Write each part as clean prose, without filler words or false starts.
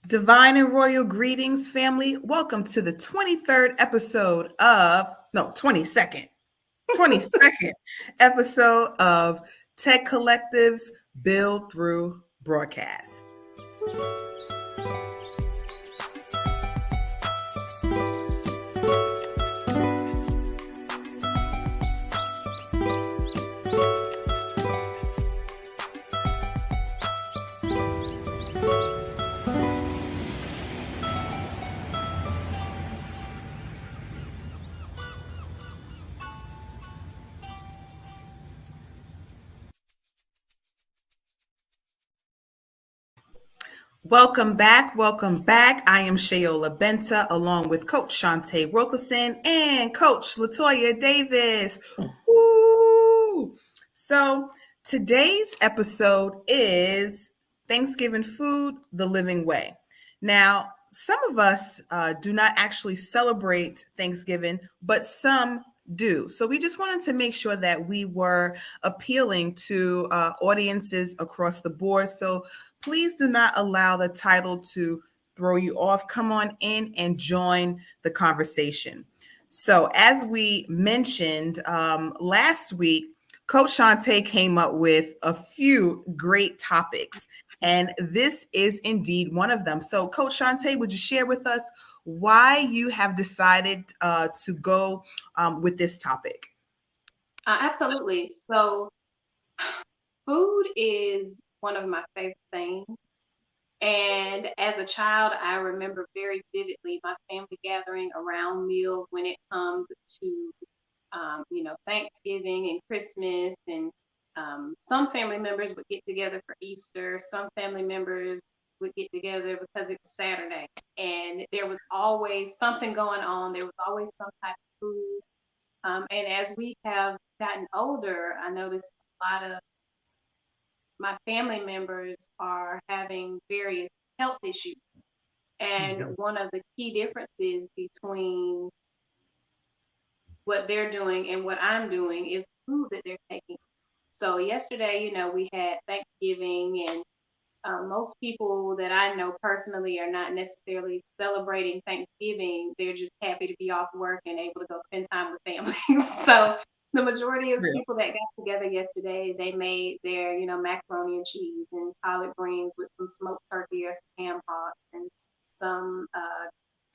Divine and royal greetings, family. Welcome to the 23rd episode of, no, 22nd episode of Tech Collective's Build Through Broadcast. Welcome back. Welcome back. I am Shayola Benta along with Coach Shantae Wilkerson and Coach Latoya Davis. Woo! So today's episode is Thanksgiving Food the Living Way. Now, some of us do not actually celebrate Thanksgiving, but some do. So we just wanted to make sure that we were appealing to audiences across the board. So please do not allow the title to throw you off. Come on in and join the conversation. So, as we mentioned last week, Coach Shantae came up with a few great topics, and this is indeed one of them. So, Coach Shantae, would you share with us why you have decided to go with this topic? Absolutely. So, food is one of my favorite things. And as a child, I remember very vividly my family gathering around meals when it comes to, Thanksgiving and Christmas. And some family members would get together for Easter. Some family members would get together because it was Saturday. And there was always something going on. There was always some type of food. And as we have gotten older, I noticed a lot of my family members are having various health issues. And one of the key differences between what they're doing and what I'm doing is food that they're taking. So yesterday, we had Thanksgiving, and most people that I know personally are not necessarily celebrating Thanksgiving. They're just happy to be off work and able to go spend time with family. So the majority of Real. people that got together yesterday, they made their, macaroni and cheese and collard greens with some smoked turkey or some ham hocks and some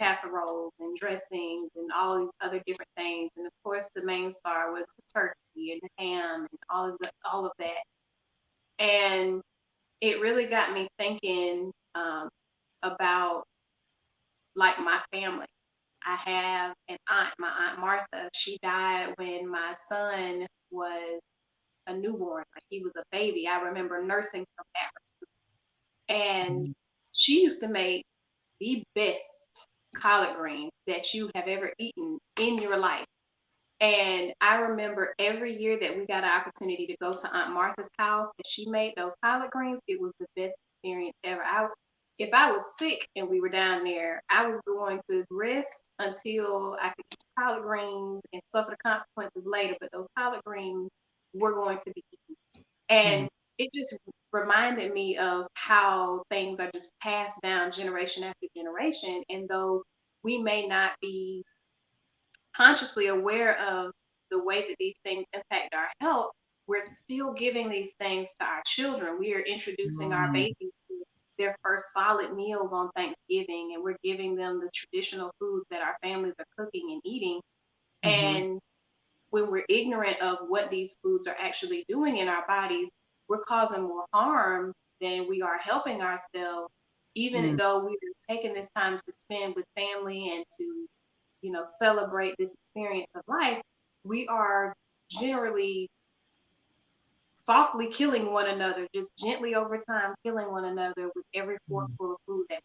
casseroles and dressings and all these other different things. And of course, the main star was the turkey and the ham and all of that. And it really got me thinking about like my family. I have an aunt, my aunt Martha. She died when my son was a newborn, like he was a baby. I remember nursing him at her, and she used to make the best collard greens that you have ever eaten in your life. And I remember every year that we got an opportunity to go to Aunt Martha's house and she made those collard greens, it was the best experience ever. If I was sick and we were down there, I was going to rest until I could eat collard greens and suffer the consequences later. But those collard greens were going to be eaten. And it just reminded me of how things are just passed down generation after generation. And though we may not be consciously aware of the way that these things impact our health, we're still giving these things to our children. We are introducing our Mm, babies to their first solid meals on Thanksgiving, and we're giving them the traditional foods that our families are cooking and eating. mhm, And when we're ignorant of what these foods are actually doing in our bodies, we're causing more harm than we are helping ourselves, even mm, though we're taking this time to spend with family and to, celebrate this experience of life. We are generally softly killing one another, just gently over time killing one another with every mm, forkful of food that.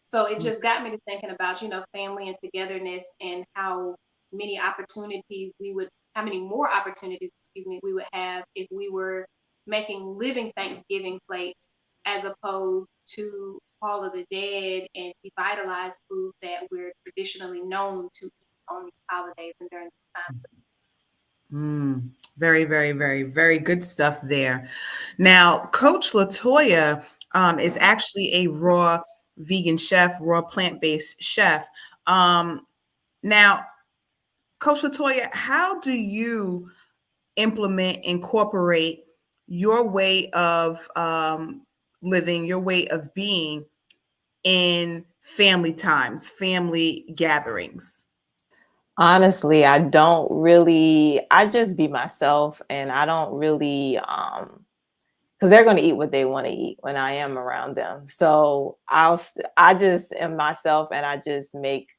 So it mm. just got me to thinking about, family and togetherness and how many more opportunities, excuse me, we would have if we were making living Thanksgiving plates as opposed to Hall of the Dead and revitalized food that we're traditionally known to eat on these holidays and during this time. Very, very, very, very good stuff there. Now, Coach Latoya is actually a raw vegan chef, raw plant-based chef. Now, Coach Latoya, how do you incorporate your way of living, your way of being in family times, family gatherings? Honestly, I don't really, I just be myself, and I don't really, because they're going to eat what they want to eat when I am around them. So I just am myself, and I just make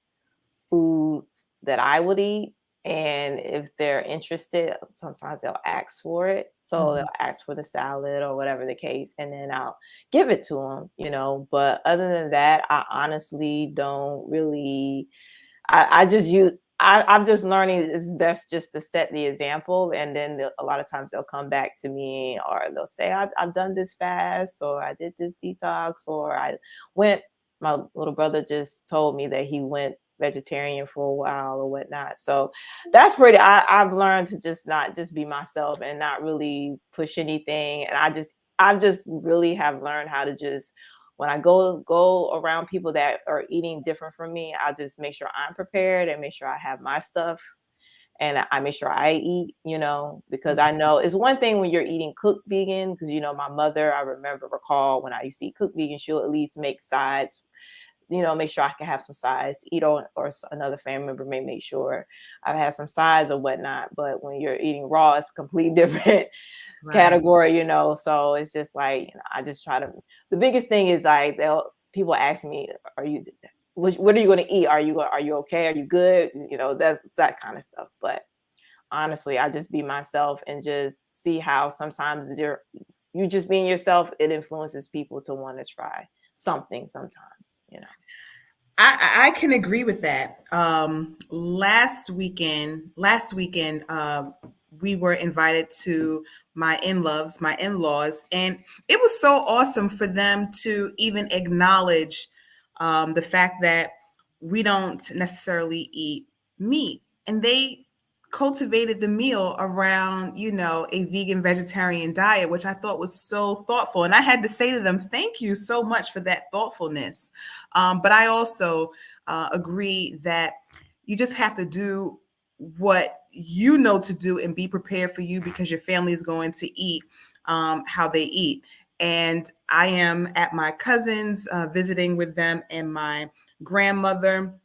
food that I would eat. And if they're interested, sometimes they'll ask for it. So they'll ask for the salad or whatever the case, and then I'll give it to them. But other than that, I honestly don't really, I just use, I'm just learning it's best just to set the example. And then a lot of times they'll come back to me, or they'll say, I've done this fast, or I did this detox, or my little brother just told me that he went vegetarian for a while or whatnot. So that's I've learned to just not just be myself and not really push anything. And I've just really have learned how to just, when I go around people that are eating different from me, I just make sure I'm prepared and make sure I have my stuff, and I make sure I eat, because I know it's one thing when you're eating cooked vegan, because, my mother, I recall when I used to eat cooked vegan, she'll at least make sides, make sure I can have some sides to eat on, or another family member may make sure I've had some sides or whatnot. But when you're eating raw, it's a completely different category, so it's just like, I just try to, the biggest thing is like, people ask me, what are you going to eat? Are you okay? Are you good? That's that kind of stuff. But honestly, I just be myself and just see how sometimes you just being yourself, it influences people to want to try something sometimes. I can agree with that. Last weekend, we were invited to my in-laws, and it was so awesome for them to even acknowledge the fact that we don't necessarily eat meat, and they cultivated the meal around, a vegan vegetarian diet, which I thought was so thoughtful. And I had to say to them, thank you so much for that thoughtfulness. But I also agree that you just have to do what you know to do and be prepared for you, because your family is going to eat how they eat. And I am at my cousin's visiting with them and my grandmother.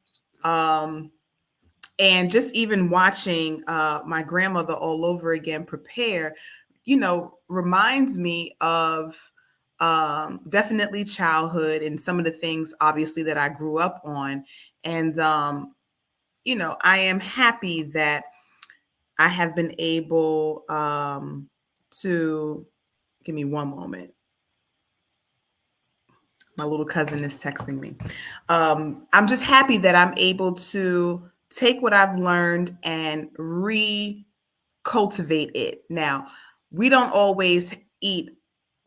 And just even watching my grandmother all over again prepare, reminds me of definitely childhood and some of the things, obviously, that I grew up on. And, I am happy that I have been able to, give me one moment. My little cousin is texting me. I'm just happy that I'm able to take what I've learned and recultivate it. Now, we don't always eat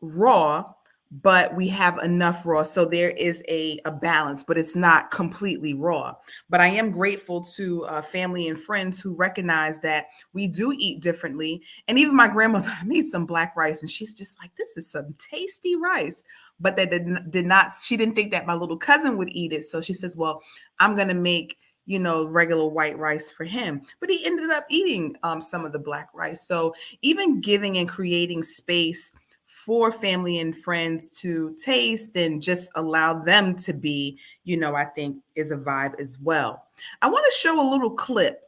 raw, but we have enough raw. So there is a balance, but it's not completely raw. But I am grateful to family and friends who recognize that we do eat differently. And even my grandmother made some black rice, and she's just like, this is some tasty rice. But that she didn't think that my little cousin would eat it. So she says, well, I'm going to make regular white rice for him. But he ended up eating some of the black rice. So even giving and creating space for family and friends to taste and just allow them to be, I think is a vibe as well. I want to show a little clip.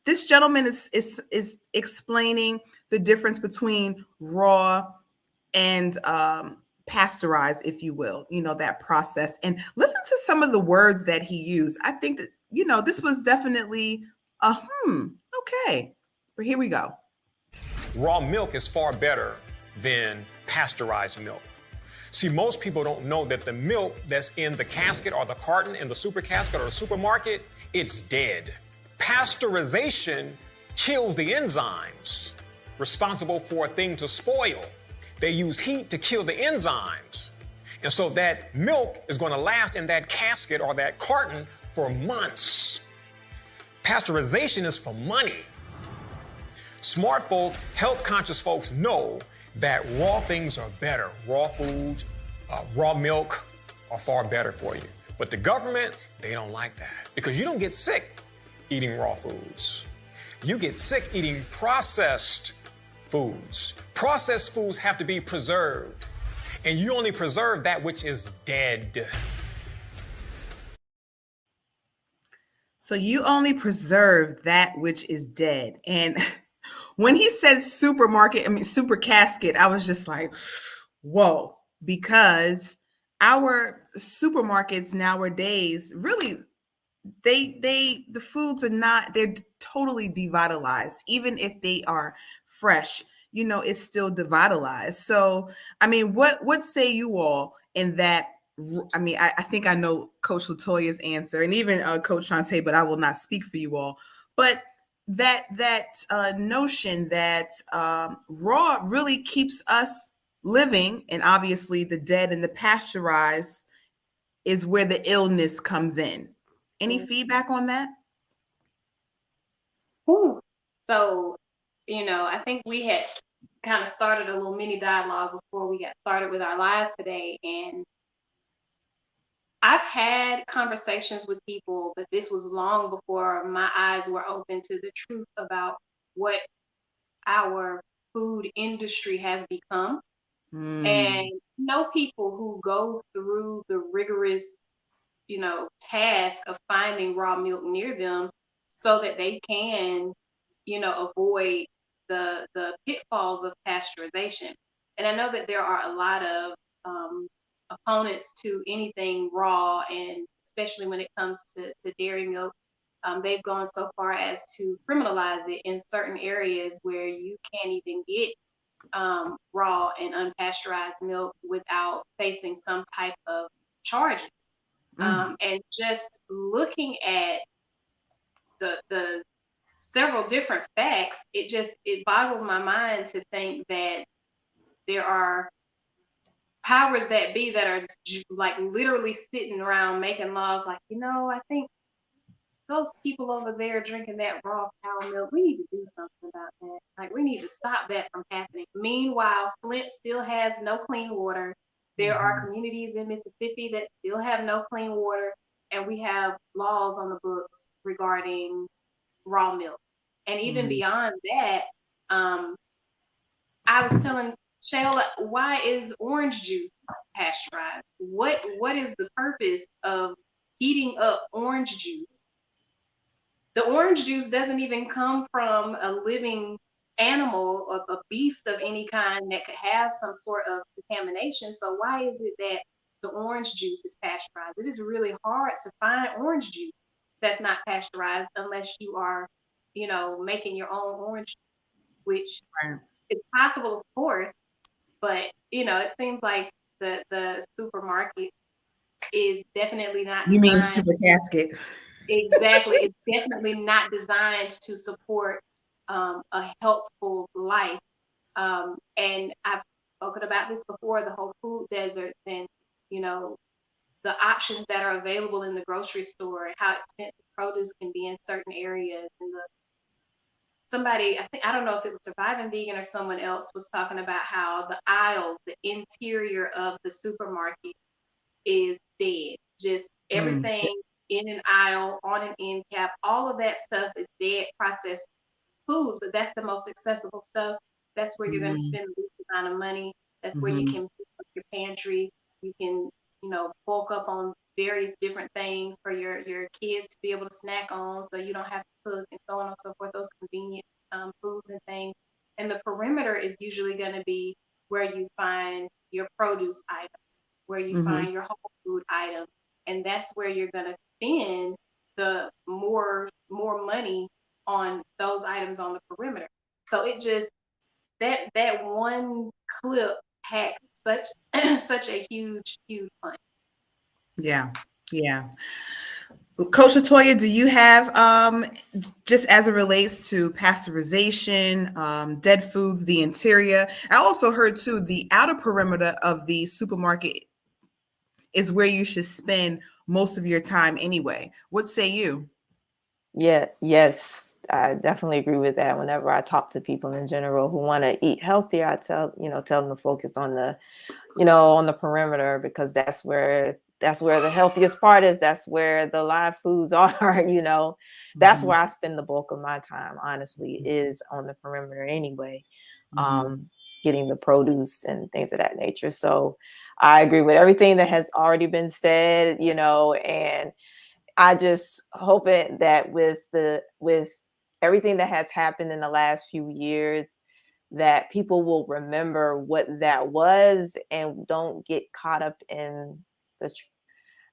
This gentleman is explaining the difference between raw and pasteurized, if you will, that process. And listen to some of the words that he used. I think that, this was definitely okay. But here we go. Raw milk is far better than pasteurized milk. See, most people don't know that the milk that's in the casket or the carton in the super casket or the supermarket, it's dead. Pasteurization kills the enzymes responsible for a thing to spoil. They use heat to kill the enzymes. And so that milk is going to last in that casket or that carton for months. Pasteurization is for money. Smart folks, health conscious folks know that raw things are better. Raw foods, raw milk, are far better for you. But the government, they don't like that because you don't get sick eating raw foods. You get sick eating processed foods. Processed foods have to be preserved, and you only preserve that which is dead. So you only preserve that which is dead. And when he said super casket, I was just like, whoa, because our supermarkets nowadays really the foods are not, they're totally devitalized. Even if they are fresh, it's still devitalized. So I mean, what say you all in that? I mean, I think I know Coach Latoya's answer, and even Coach Shantae, but I will not speak for you all. But that notion that raw really keeps us living, and obviously the dead and the pasteurized is where the illness comes in. Any feedback on that? Ooh. So, I think we had kind of started a little mini dialogue before we got started with our live today, and I've had conversations with people, but this was long before my eyes were open to the truth about what our food industry has become. And people who go through the rigorous, task of finding raw milk near them so that they can, avoid the pitfalls of pasteurization. And I know that there are a lot of opponents to anything raw, and especially when it comes to dairy milk. They've gone so far as to criminalize it in certain areas where you can't even get raw and unpasteurized milk without facing some type of charges. And just looking at the several different facts, it boggles my mind to think that there are powers that be that are like literally sitting around making laws like, I think those people over there drinking that raw cow milk, we need to do something about that. Like, we need to stop that from happening. Meanwhile, Flint still has no clean water. There are communities in Mississippi that still have no clean water, and we have laws on the books regarding raw milk. And even beyond that, I was telling Shayla, why is orange juice pasteurized? What is the purpose of heating up orange juice? The orange juice doesn't even come from a living animal or a beast of any kind that could have some sort of contamination. So why is it that the orange juice is pasteurized? It is really hard to find orange juice that's not pasteurized unless you are, making your own orange juice, which is possible, of course, but it seems like the supermarket is definitely not. You mean super casket? Exactly. It's definitely not designed to support a healthful life. And I've spoken about this before, the whole food deserts and, the options that are available in the grocery store and how expensive produce can be in certain areas. And I don't know if it was Surviving Vegan or someone else was talking about how the aisles, the interior of the supermarket is dead. Just everything in an aisle, on an end cap, all of that stuff is dead processed foods, but that's the most accessible stuff. That's where you're going to spend the least amount of money. That's where you can build up your pantry. You can, bulk up on various different things for your kids to be able to snack on, so you don't have to cook and so on and so forth, those convenient foods and things. And the perimeter is usually going to be where you find your produce items, where you find your whole food items. And that's where you're going to spend the more money on those items on the perimeter. So it just, that one clip packed such a huge punch. Yeah. Coach Latoya, do you have, just as it relates to pasteurization, dead foods, the interior? I also heard too, the outer perimeter of the supermarket is where you should spend most of your time anyway. What say you? Yes, I definitely agree with that. Whenever I talk to people in general who want to eat healthier, I tell them to focus on the, on the perimeter, because that's where that's where the healthiest part is. That's where the live foods are, that's Mhm. where I spend the bulk of my time, honestly, is on the perimeter anyway, getting the produce and things of that nature. So I agree with everything that has already been said, and I just hope it that with everything that has happened in the last few years, that people will remember what that was and don't get caught up in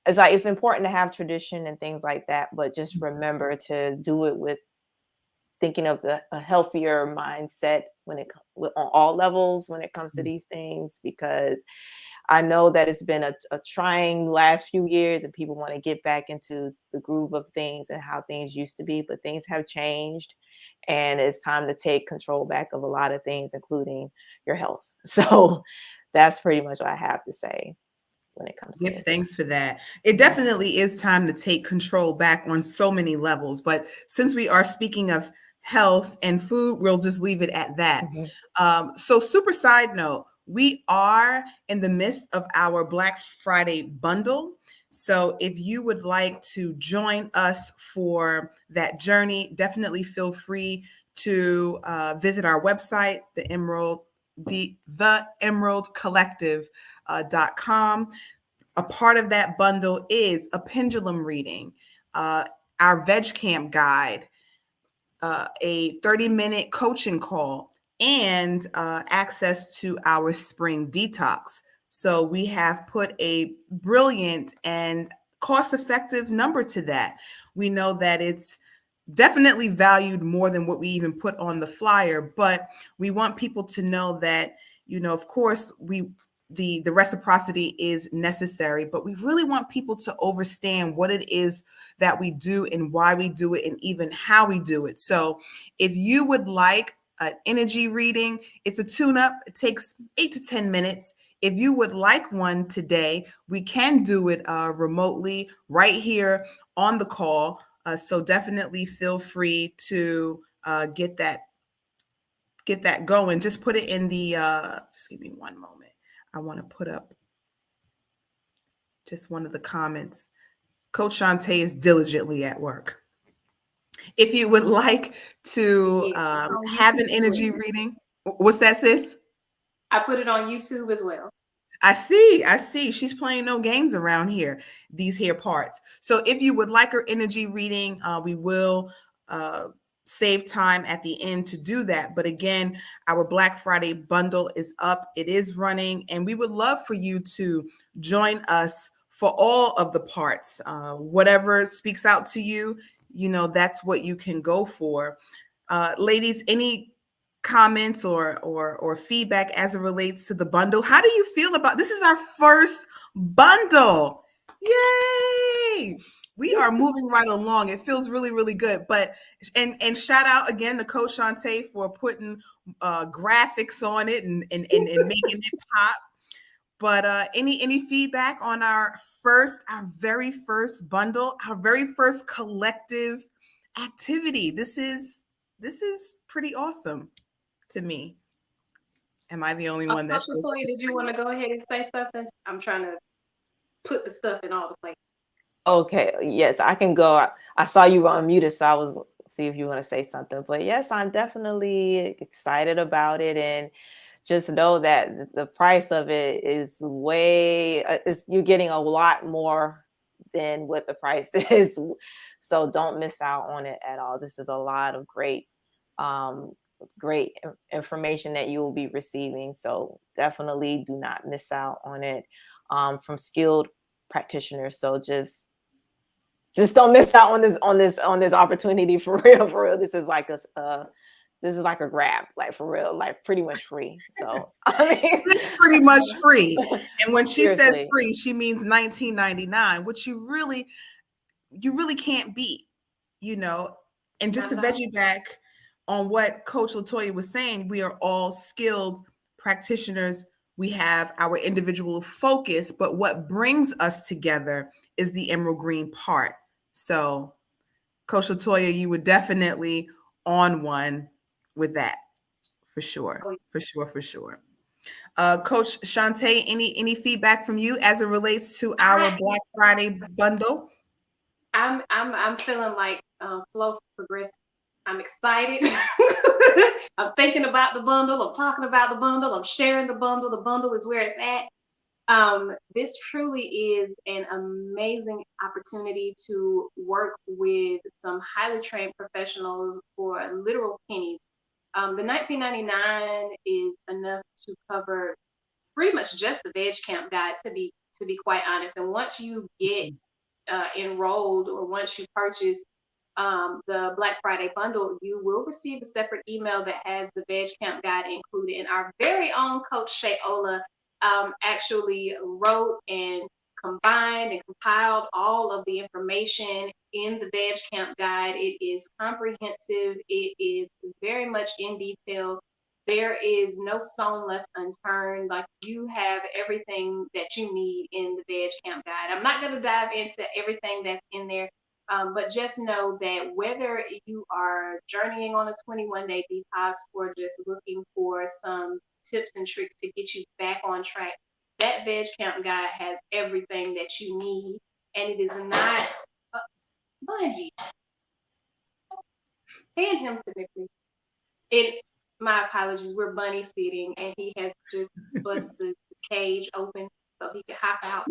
it's like it's important to have tradition and things like that, but just remember to do it with thinking of a healthier mindset on all levels when it comes to these things, because I know that it's been a trying last few years and people want to get back into the groove of things and how things used to be, but things have changed and it's time to take control back of a lot of things, including your health. So that's pretty much what I have to say when it comes to Give this. thanks for that. It definitely is time to take control back on so many levels. But since we are speaking of health and food, we'll just leave it at that. So, super side note, we are in the midst of our Black Friday bundle. So, if you would like to join us for that journey, definitely feel free to visit our website, the Emerald Collective.com. A part of that bundle is a pendulum reading, our veg camp guide, a 30-minute coaching call, and access to our spring detox. So we have put a brilliant and cost-effective number to that. We know that it's definitely valued more than what we even put on the flyer, but we want people to know that, of course, the reciprocity is necessary, but we really want people to understand what it is that we do and why we do it and even how we do it. So if you would like an energy reading, it's a tune-up. It takes 8 to 10 minutes. If you would like one today, we can do it remotely right here on the call. So definitely feel free to get that going. Just put it in the, just give me one moment. I want to put up just one of the comments. Coach Shantae is diligently at work. If you would like to have an energy reading, what's that, sis? I put it on YouTube as well. I see. She's playing no games around here, these here parts. So if you would like her energy reading, we will save time at the end to do that. But again, our Black Friday bundle is up. It is running, and we would love for you to join us for all of the parts. Whatever speaks out to you, that's what you can go for. Ladies, any comments or feedback as it relates to the bundle? How do you feel about this? Is our first bundle. Yay! We are moving right along. It feels really, really good. But and shout out again to Coach Shantae for putting graphics on it and making it pop. But any feedback on our very first bundle, our very first collective activity? This is pretty awesome to me. Am I the only one that Coach Latoya, did you want to go ahead and say something? I'm trying to put the stuff in all the places. Okay, yes, I can go. I saw you were unmuted, so I was see if you want to say something. But yes, I'm definitely excited about it, and just know that the price of it is you're getting a lot more than what the price is. So don't miss out on it at all. This is a lot of great information that you will be receiving. So definitely do not miss out on it from skilled practitioners. So just don't miss out on this opportunity for real. This is like a grab, like for real, like pretty much free. So I mean, it's pretty much free. And when she seriously. says free, she means $19.99, which you really can't beat, And just to veg you back on what Coach Latoya was saying, we are all skilled practitioners. We have our individual focus, but what brings us together is the emerald green part. So, Coach Latoya, you were definitely on one with that, for sure. Coach Shantae, any feedback from you as it relates to our Black Friday bundle? I'm feeling like flow progressive. I'm excited. I'm thinking about the bundle. I'm talking about the bundle. I'm sharing the bundle. The bundle is where it's at. This truly is an amazing opportunity to work with some highly trained professionals for literal pennies. The $19.99 is enough to cover pretty much just the Veg Camp Guide, to be quite honest. And once you get enrolled, or once you purchase the Black Friday bundle, you will receive a separate email that has the Veg Camp Guide included. And our very own Coach Shayola actually wrote and combined and compiled all of the information in the Veg Camp Guide. It is comprehensive. It is very much in detail. There is no stone left unturned. Like, you have everything that you need in the Veg Camp Guide. I'm not going to dive into everything that's in there, but just know that whether you are journeying on a 21-day detox or just looking for some tips and tricks to get you back on track, that Veg Camp Guide has everything that you need. And it is not, Bungie, hand him to me. My apologies, we're bunny sitting, and he has just busted the cage open so he can hop out.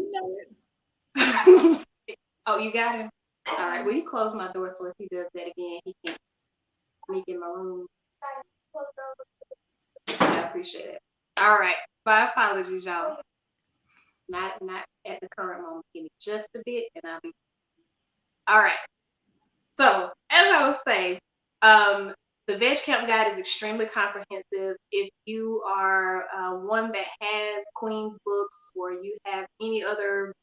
Oh, you got him? All right, will you close my door so if he does that again, he can sneak in my room? I appreciate it. All right, my apologies, y'all. Not at the current moment. Give me just a bit, and I'll be. All right. So, as I was saying, the Veg Camp Guide is extremely comprehensive. If you are one that has Queen's books, or you have any other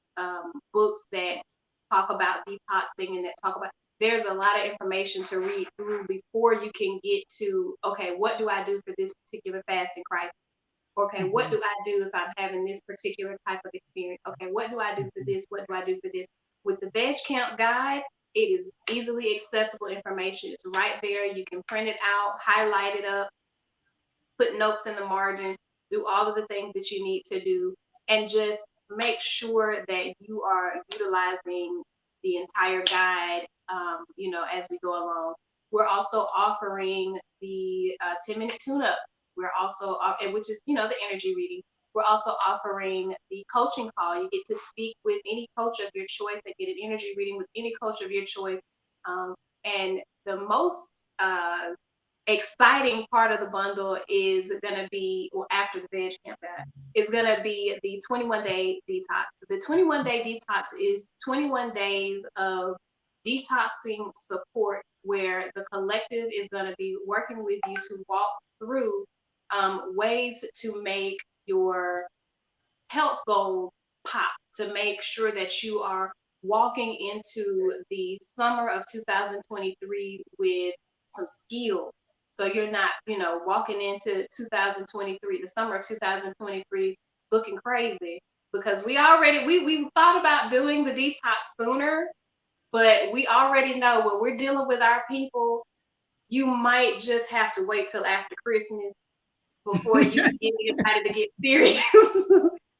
books that talk about detoxing and that talk about, there's a lot of information to read through before you can get to, okay, what do I do for this particular fasting crisis? Okay, what do I do if I'm having this particular type of experience? Okay, what do I do for this? What do I do for this? With the Veg Camp Guide, it is easily accessible information. It's right there. You can print it out, highlight it up, put notes in the margin, do all of the things that you need to do, and just make sure that you are utilizing the entire guide, as we go along. We're also offering the 10-minute tune-up. We're also, which is, the energy reading. We're also offering the coaching call. You get to speak with any coach of your choice and get an energy reading with any coach of your choice. And the most exciting part of the bundle is going to be, well, after the Veg Camp Guide, is going to be the 21-day detox. The 21-day detox is 21 days of detoxing support, where the collective is going to be working with you to walk through ways to make your health goals pop, to make sure that you are walking into the summer of 2023 with some skill. So you're not, walking into 2023, the summer of 2023, looking crazy, because we thought about doing the detox sooner, but we already know when we're dealing with our people, you might just have to wait till after Christmas before you can get anybody to get serious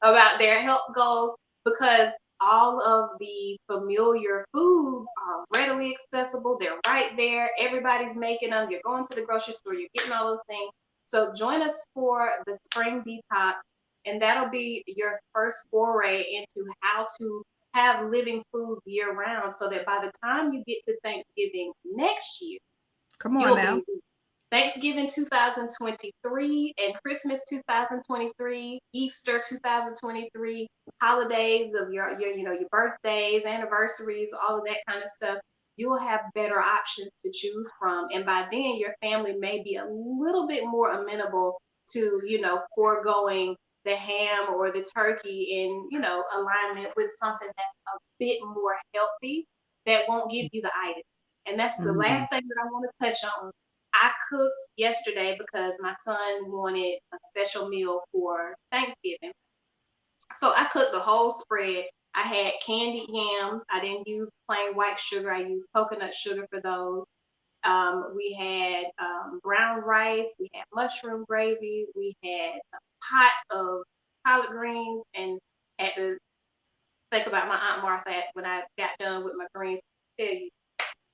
about their health goals, because all of the familiar foods are readily accessible. They're right there. Everybody's making them. You're going to the grocery store. You're getting all those things. So join us for the spring detox, and that'll be your first foray into how to have living foods year round, so that by the time you get to Thanksgiving next year, come on now. Thanksgiving 2023 and Christmas 2023, Easter 2023, holidays of your birthdays, anniversaries, all of that kind of stuff, you will have better options to choose from. And by then, your family may be a little bit more amenable to, foregoing the ham or the turkey in, alignment with something that's a bit more healthy that won't give you the items. And that's the last thing that I want to touch on. I cooked yesterday because my son wanted a special meal for Thanksgiving. So I cooked the whole spread. I had candied yams. I didn't use plain white sugar. I used coconut sugar for those. We had brown rice, we had mushroom gravy, we had a pot of collard greens, and had to think about my Aunt Martha when I got done with my greens. I tell you,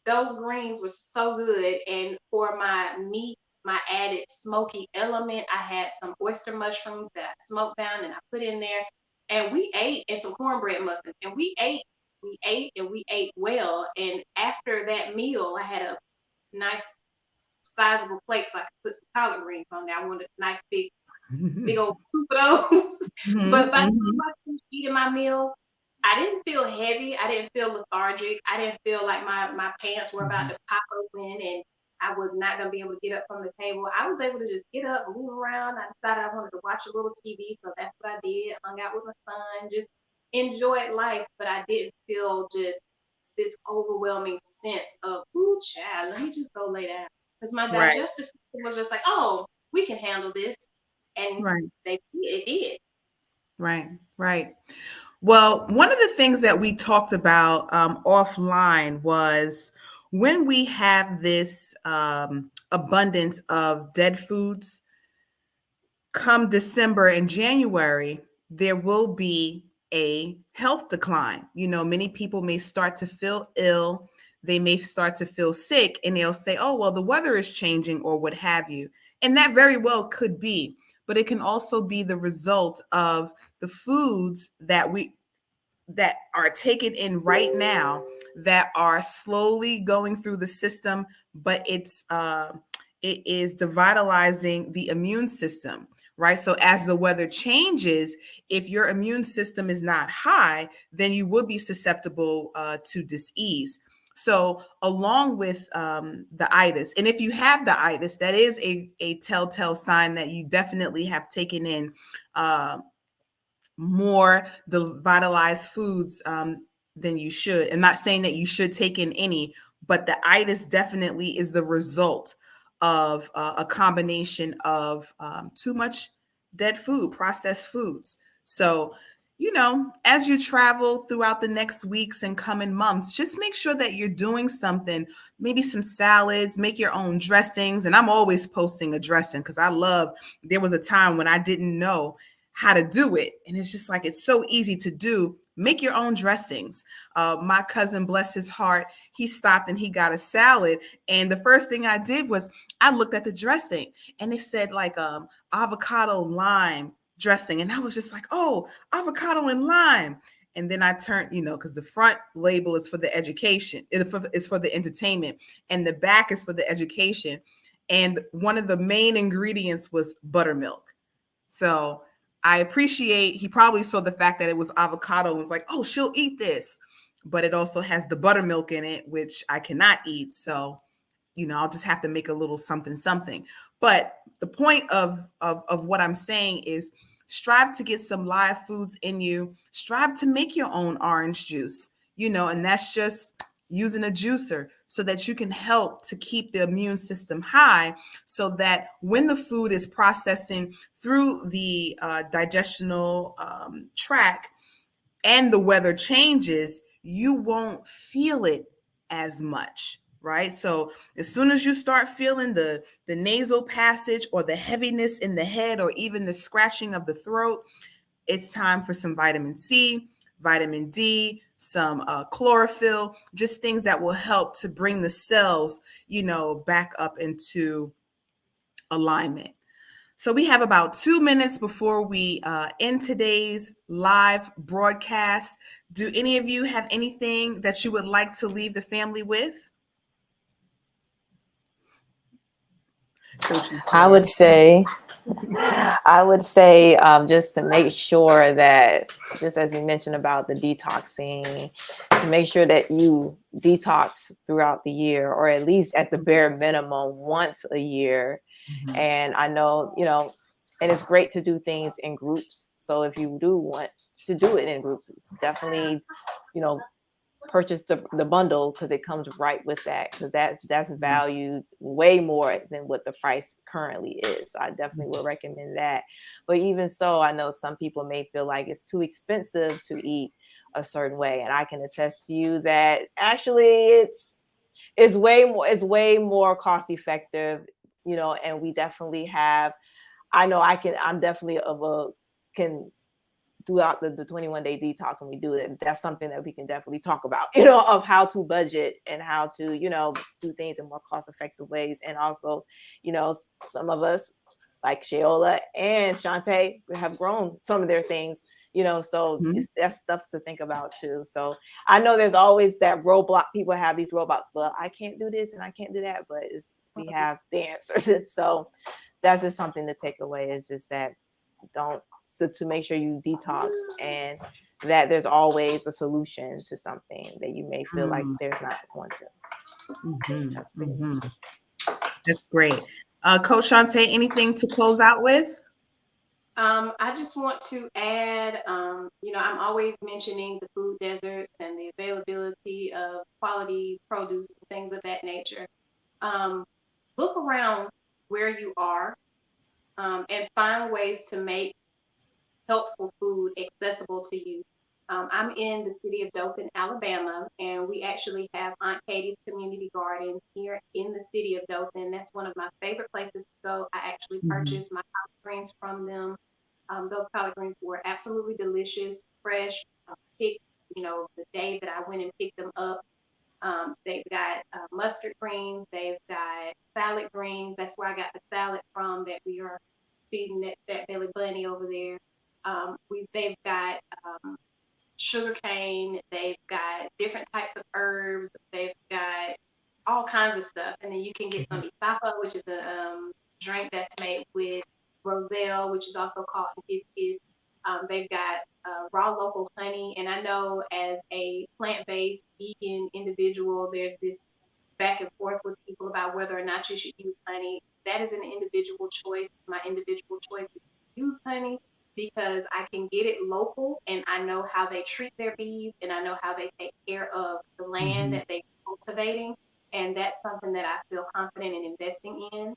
those greens were so good. And for my meat, my added smoky element, I had some oyster mushrooms that I smoked down and I put in there. And we ate, and some cornbread muffins. And we ate well. And after that meal, I had a nice sizable plate so I could put some collard greens on there. I wanted a nice big old soup of those. But by the time I finished eating my meal, I didn't feel heavy. I didn't feel lethargic. I didn't feel like my pants were about to pop open and I was not going to be able to get up from the table. I was able to just get up, move around. I decided I wanted to watch a little TV, so that's what I did. Hung out with my son, just enjoyed life, but I didn't feel just this overwhelming sense of, ooh, child, let me just go lay down. Because my Right. digestive system was just like, oh, we can handle this. And Right. it did. Right. Well, one of the things that we talked about offline was when we have this abundance of dead foods, come December and January, there will be a health decline. Many people may start to feel ill. They may start to feel sick, and they'll say, oh, well, the weather is changing or what have you. And that very well could be, but it can also be the result of the foods that are taken in right now that are slowly going through the system, but it is devitalizing the immune system, right? So as the weather changes, if your immune system is not high, then you would be susceptible to disease. So along with the itis, and if you have the itis, that is a telltale sign that you definitely have taken in more the vitalized foods than you should. I'm not saying that you should take in any, but the itis definitely is the result of a combination of too much dead food, processed foods. So, as you travel throughout the next weeks and coming months, just make sure that you're doing something, maybe some salads, make your own dressings. And I'm always posting a dressing because there was a time when I didn't know how to do it. And it's just like, it's so easy to do. Make your own dressings. My cousin, bless his heart, he stopped and he got a salad. And the first thing I did was I looked at the dressing and it said like avocado lime dressing. And I was just like, oh, avocado and lime. And then I turned, because the front label is for the education, it's for the entertainment, and the back is for the education. And one of the main ingredients was buttermilk. So I appreciate, he probably saw the fact that it was avocado and was like, oh, she'll eat this. But it also has the buttermilk in it, which I cannot eat. So, I'll just have to make a little something. But the point of what I'm saying is strive to get some live foods in you. Strive to make your own orange juice, and that's just using a juicer so that you can help to keep the immune system high so that when the food is processing through the digestional tract and the weather changes, you won't feel it as much, right? So as soon as you start feeling the nasal passage or the heaviness in the head or even the scratching of the throat, it's time for some vitamin C, vitamin D, some chlorophyll, just things that will help to bring the cells, back up into alignment. So we have about 2 minutes before we end today's live broadcast. Do any of you have anything that you would like to leave the family with? I would say just to make sure that, just as we mentioned about the detoxing, to make sure that you detox throughout the year, or at least at the bare minimum once a year. Mm-hmm. And I know, and it's great to do things in groups. So if you do want to do it in groups, it's definitely, purchase the bundle, because it comes right with that, because that's valued way more than what the price currently is. So I definitely would recommend that. But even so, I know some people may feel like it's too expensive to eat a certain way, and I can attest to you that actually it's it's way more cost effective, you know, and we definitely have, I'm definitely can throughout the 21-day detox when we do it, that's something that we can definitely talk about, you know, of how to budget and how to, you know, do things in more cost effective ways. And also, you know, some of us like Shayola and Shantae have grown some of their things, you know, so that's stuff to think about too. So I know there's always that roadblock. People have these roadblocks, well, I can't do this and I can't do that, but we have the answers. So that's just something to take away, is just that to make sure you detox, and that there's always a solution to something that you may feel like there's not going to. That's great. Coach Shantae, anything to close out with? I just want to add, you know, I'm always mentioning the food deserts and the availability of quality produce and things of that nature. Look around where you are, and find ways to make helpful food accessible to you. I'm in the city of Dothan, Alabama, and we actually have Aunt Katie's Community Garden here in the city of Dothan. That's one of my favorite places to go. I actually purchased my collard greens from them. Those collard greens were absolutely delicious, fresh, picked, you know, the day that I went and picked them up. They've got mustard greens. They've got salad greens. That's where I got the salad from that we are feeding that belly bunny over there. They've got sugar cane. They've got different types of herbs. They've got all kinds of stuff. And then you can get some isapa, which is a drink that's made with roselle, which is also called hibiscus. They've got raw local honey. And I know as a plant-based vegan individual, there's this back and forth with people about whether or not you should use honey. That is an individual choice. My individual choice is to use honey, because I can get it local and I know how they treat their bees and I know how they take care of the land that they're cultivating. And that's something that I feel confident in investing in.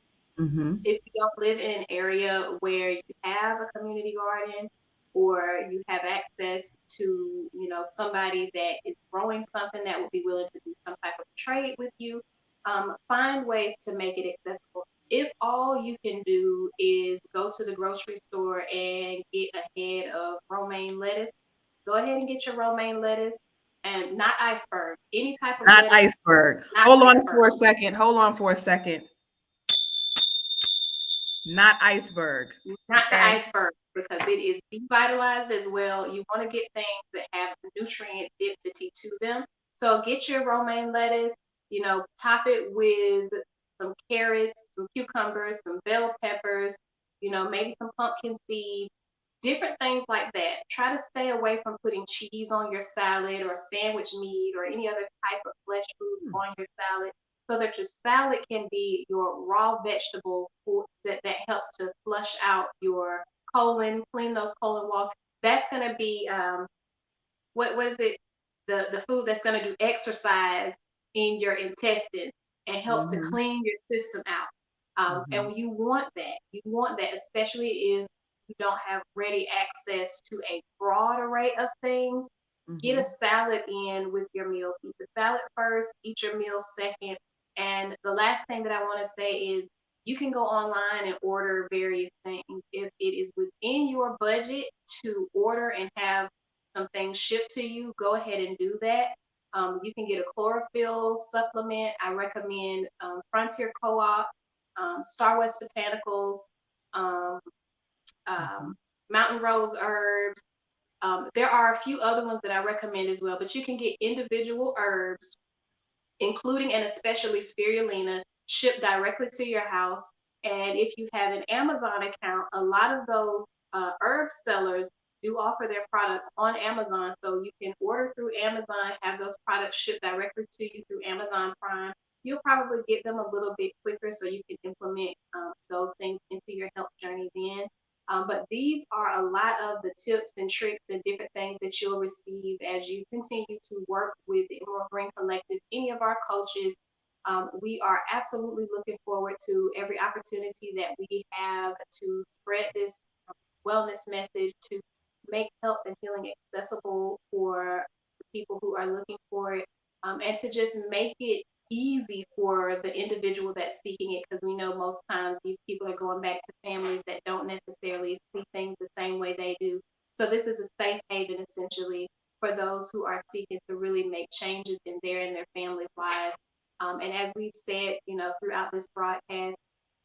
If you don't live in an area where you have a community garden, or you have access to, you know, somebody that is growing something that would be willing to do some type of trade with you, find ways to make it accessible. If all you can do is go to the grocery store and get a head of romaine lettuce, go ahead and get your romaine lettuce, and not iceberg, any type of Not lettuce. iceberg. Hold on for a second. Not iceberg. Not the iceberg, because it is devitalized as well. You want to get things that have nutrient density to them. So get your romaine lettuce, you know, top it with some carrots, some cucumbers, some bell peppers, you know, maybe some pumpkin seeds, different things like that. Try to stay away from putting cheese on your salad or sandwich meat or any other type of flesh food on your salad, so that your salad can be your raw vegetable food that helps to flush out your colon, clean those colon walls. That's going to be, what was it? The food that's going to do exercise in your intestine and help to clean your system out. And you want that, especially if you don't have ready access to a broad array of things. Get a salad in with your meals. Eat the salad first, eat your meals second. And the last thing that I want to say is, you can go online and order various things. If it is within your budget to order and have some things shipped to you, go ahead and do that. You can get a chlorophyll supplement. I recommend Frontier Co-op, Star West Botanicals, Mountain Rose Herbs. There are a few other ones that I recommend as well, but you can get individual herbs, including and especially spirulina, shipped directly to your house. And if you have an Amazon account, a lot of those herb sellers do offer their products on Amazon. So you can order through Amazon, have those products shipped directly to you through Amazon Prime. You'll probably get them a little bit quicker, so you can implement those things into your health journey then. But these are a lot of the tips and tricks and different things that you'll receive as you continue to work with the Emerald Green Collective, any of our coaches. We are absolutely looking forward to every opportunity that we have to spread this wellness message, to make health and healing accessible for the people who are looking for it, and to just make it easy for the individual that's seeking it, because we know most times these people are going back to families that don't necessarily see things the same way they do. So this is a safe haven essentially for those who are seeking to really make changes in their and their family's lives. And as we've said, throughout this broadcast,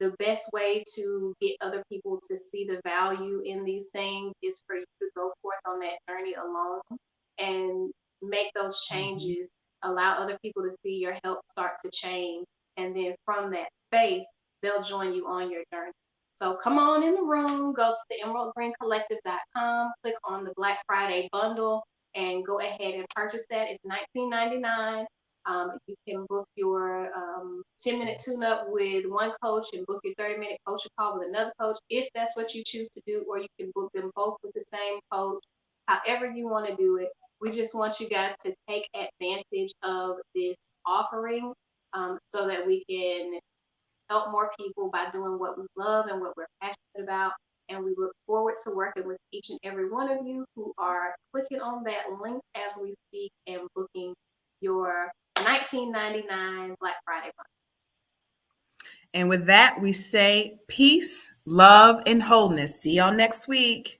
the best way to get other people to see the value in these things is for you to go forth on that journey alone and make those changes, allow other people to see your help start to change. And then from that space, they'll join you on your journey. So come on in the room, go to the emeraldgreencollective.com, click on the Black Friday bundle, and go ahead and purchase that. It's $19.99. You can book your 10-minute tune-up with one coach and book your 30-minute coaching call with another coach if that's what you choose to do, or you can book them both with the same coach, however you want to do it. We just want you guys to take advantage of this offering so that we can help more people by doing what we love and what we're passionate about. And we look forward to working with each and every one of you who are clicking on that link as we speak and booking your $19.99 Black Friday bundle. And with that, we say peace, love, and wholeness. See y'all next week.